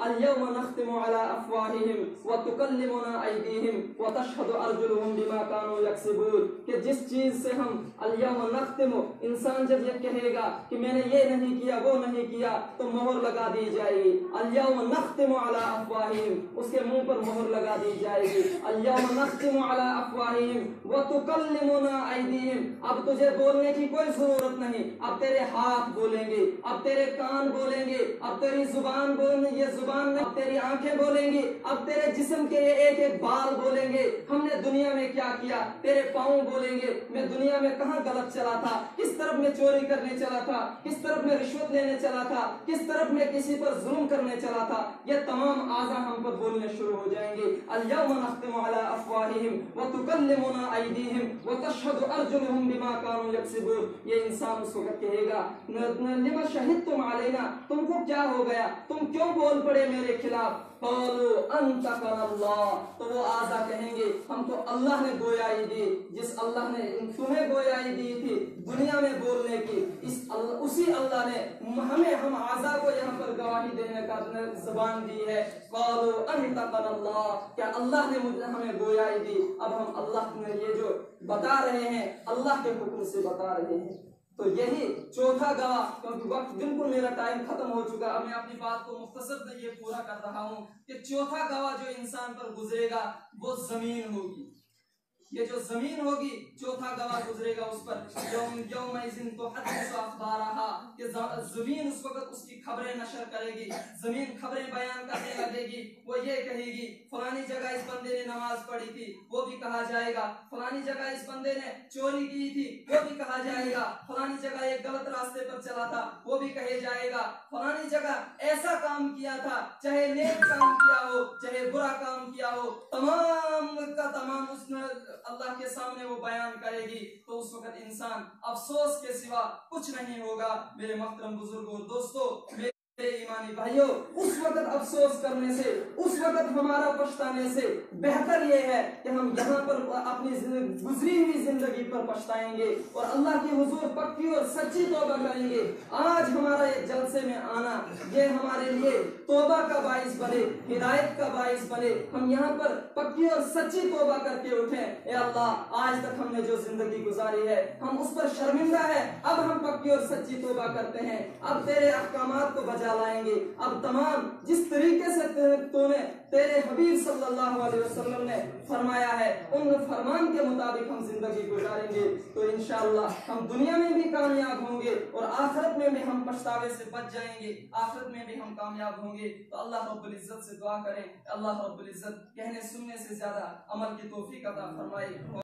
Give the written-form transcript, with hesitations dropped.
अल-यौमा नख्तिमु अला अफ़वाहिहिम व तुकल्लिमुना अयदीहिम व तशहदु अर्जुलुहुम बिमा कानू यक्सिबून, कि जिस चीज से हम अल-यौमा नख्तिमु, इंसान जब ये कहेगा कि मैंने ये नहीं किया वो नहीं किया तो मोहर लगा दी जाएगी। अल-यौमा नख्तिमु अला अफ़वाहिहिम, उसके मुंह पर मोहर लगा दी जाएगी। अल-यौमा नख्तिमु अला अफ़वाहिहिम व तुकल्लिमुना अयदीहिम, अब तुझे बोलने की कोई जरूरत नहीं, अब तेरे हाथ बोलेंगे, अब तेरे कान बोलेंगे, अब तेरी जुबान बोलेंगे, ये जुबान में, अब तेरी आंखें बोलेंगी, अब तेरे जिस्म के एक एक बाल बोलेंगे हमने दुनिया में क्या किया। तेरे पाँव बोलेंगे मैं दुनिया में कहाँ गलत चला था, किस तरफ में चोरी करने चला था, किस तरफ में रिश्वत लेने चला था, किस तरफ में किसी पर जुल्म करने चला था। ये तमाम आज़ा हम पर बोलने शुरू हो जाएंगे। अल-यौमा नख्तिमु अला अफ़वाहिहिम व तुकल्लिमुना अयदीहिम व तशहदु अर्जुलुहुम बिमा कानू यक्सिबून। ये इंसान उस वक्त कहेगा लिमा शहिदतुम अलैना, तुमको क्या हो गया, तुम क्यों बोल पड़े मेरे खिलाफ। क़ालू अंतक़नल्लाह, तो वो आज़ा कहेंगे हम तो अल्लाह ने गोयाई दी, जिस अल्लाह ने तुम्हें गोयाई दी थी दुनिया में बोलने की, उसी अल्लाह ने हम आज़ा को यहाँ पर गवाही देने का ज़बान दी है। क़ालू अंतक़नल्लाह, क्या अल्लाह ने हमें गोयाई दी। अब हम अल्लाह ने ये जो बता रहे हैं अल्लाह के हुक्म से बता रहे हैं। तो यही चौथा गवाह, क्योंकि वक्त बिल्कुल मेरा टाइम खत्म हो चुका, अब मैं अपनी बात को मुख्तसर में ये पूरा कर रहा हूँ कि चौथा गवाह जो इंसान पर गुजरेगा वो जमीन होगी। ये जो जमीन होगी चौथा गवाह गुजरेगा उस पर, यौमइज़िन तुहद्दिसु अख़बारहा, कि जमीन उस वक्त उसकी खबरें नशर करेगी, जमीन खबरें बयान करने लगेगी। वो ये कहेगी फलानी जगह इस बंदे ने नमाज पढ़ी थी, वो भी कहा जाएगा। फलानी जगह इस बंदे ने चोरी की थी, वो भी कहा जाएगा। फलानी जगह एक गलत रास्ते पर चला था, वो भी कहे जाएगा। फलानी जगह ऐसा काम किया था, चाहे नेक काम किया हो चाहे बुरा काम किया हो, तमाम का तमाम उसने अल्लाह के सामने वो बयान करेगी। तो उस वक्त इंसान अफसोस के सिवा कुछ नहीं होगा। मेरे मोहतरम बुजुर्गों, दोस्तों, मेरे ईमानी भाइयों, उस वक्त अफसोस करने से, उस वक्त हमारा पछताने से बेहतर ये है कि हम यहाँ पर अपनी गुजरी हुई जिंदगी पर पछताएंगे और अल्लाह की हुजूर पक्की और सच्ची तौबा करेंगे। आज हमारा ये जलसे में आना ये हमारे लिए तौबा का बाइस बने, हिदायत का बाइस बने। हम यहाँ पर पक्की और सच्ची तौबा करके उठें। ए अल्लाह, आज तक हमने जो जिंदगी गुजारी है हम उस पर शर्मिंदा है, अब हम पक्की और सच्ची तौबा करते हैं। अब तेरे अहकामात को बजा लाएंगे। अब तमाम जिस तरीके से तूने तेरे हबीब सल्लल्लाहु अलैहि वसल्लम ने फरमाया है उन फरमान के मुताबिक हम जिंदगी गुजारेंगे तो इंशाअल्लाह हम दुनिया में भी कामयाब होंगे और आखिरत में भी हम पछतावे से बच जाएंगे, आखिरत में भी हम कामयाब होंगे। तो अल्लाह रब्बुल इज्जत से दुआ करें, अल्लाह रब्बुल इज्जत कहने सुनने से ज्यादा अमल की तौफीक अता फरमाए।